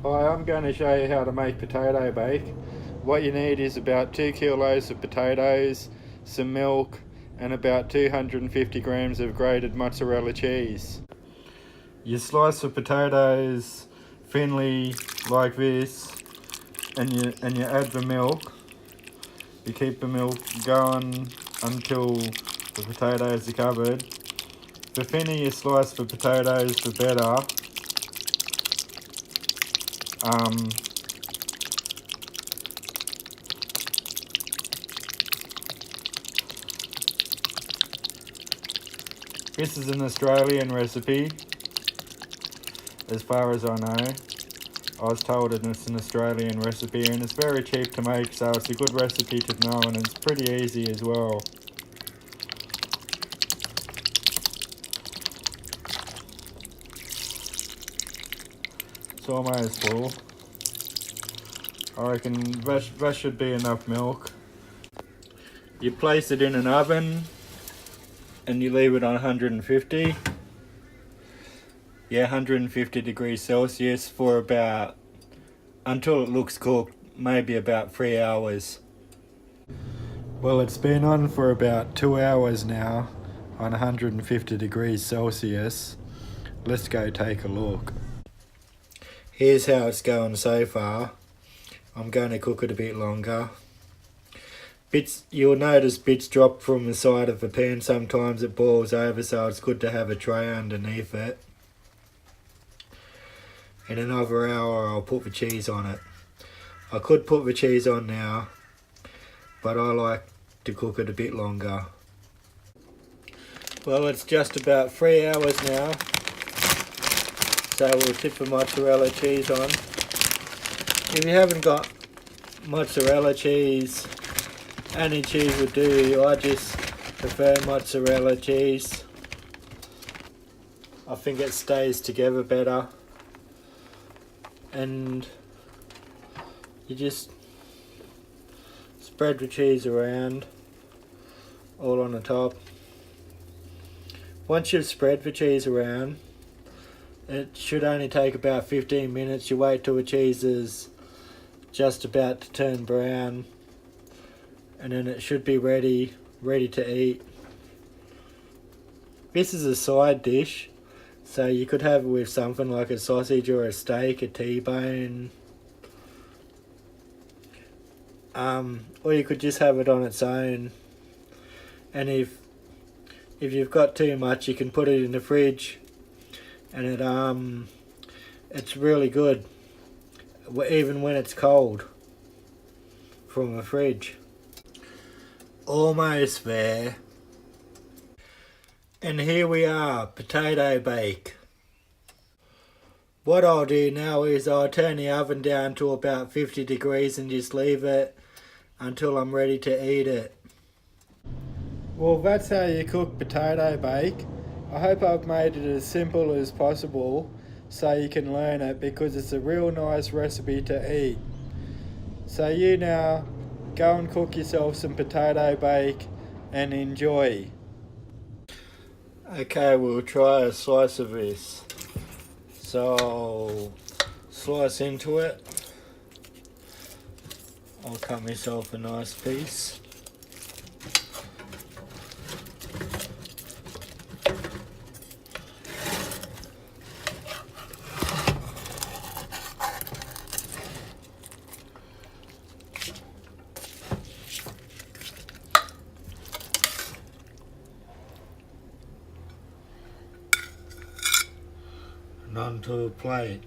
Hi, I'm going to show you how to make potato bake. What you need is about 2 kilos of potatoes, some milk, and about 250 grams of grated mozzarella cheese. You slice the potatoes thinly like this, and you add the milk. You keep the milk going until the potatoes are covered. The thinner you slice the potatoes, the better. This is an Australian recipe, as far as I know. I was told it's an Australian recipe, and it's very cheap to make, so it's a good recipe to know, and it's pretty easy as well. It's almost full. I reckon that should be enough milk. You place it in an oven and you leave it on 150. Yeah, 150 degrees Celsius for about, until it looks cooked, maybe about 3 hours. Well, it's been on for about 2 hours now on 150 degrees Celsius. Let's go take a look. Here's how it's going so far. I'm going to cook it a bit longer. You'll notice bits drop from the side of the pan. Sometimes it boils over, so it's good to have a tray underneath it. In another hour I'll put the cheese on it. I could put the cheese on now, but I like to cook it a bit longer. Well, it's just about 3 hours now, so we'll tip the mozzarella cheese on. If you haven't got mozzarella cheese, any cheese would do. I just prefer mozzarella cheese. I think it stays together better. And you just spread the cheese around, all on the top. Once you've spread the cheese around, it should only take about 15 minutes. You wait till the cheese is just about to turn brown, and then it should be ready to eat. This is a side dish, so you could have it with something like a sausage or a steak, a T-bone, or you could just have it on its own. And if you've got too much, you can put it in the fridge, and it's really good even when it's cold from the fridge. Almost there. And here we are, potato bake. What I'll do now is I'll turn the oven down to about 50 degrees and just leave it until I'm ready to eat it. Well, that's how you cook potato bake. I hope I've made it as simple as possible so you can learn it, because it's a real nice recipe to eat. So you now go and cook yourself some potato bake and enjoy. Okay, we'll try a slice of this. So I'll slice into it. I'll cut myself a nice piece. And onto a plate.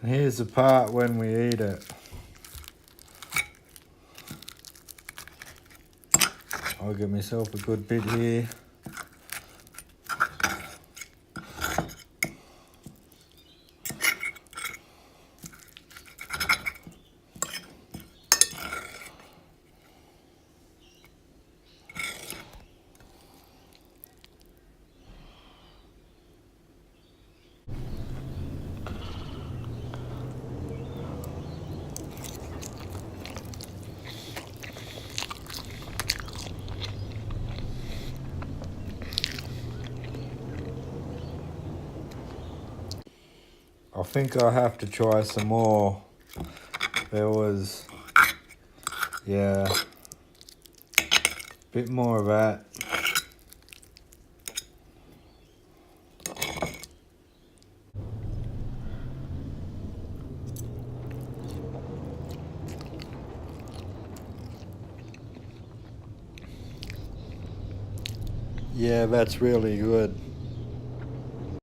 And here's the part when we eat it. I'll give myself a good bit here. think I'll have to try some more. There was, yeah, a bit more of that. Yeah, that's really good.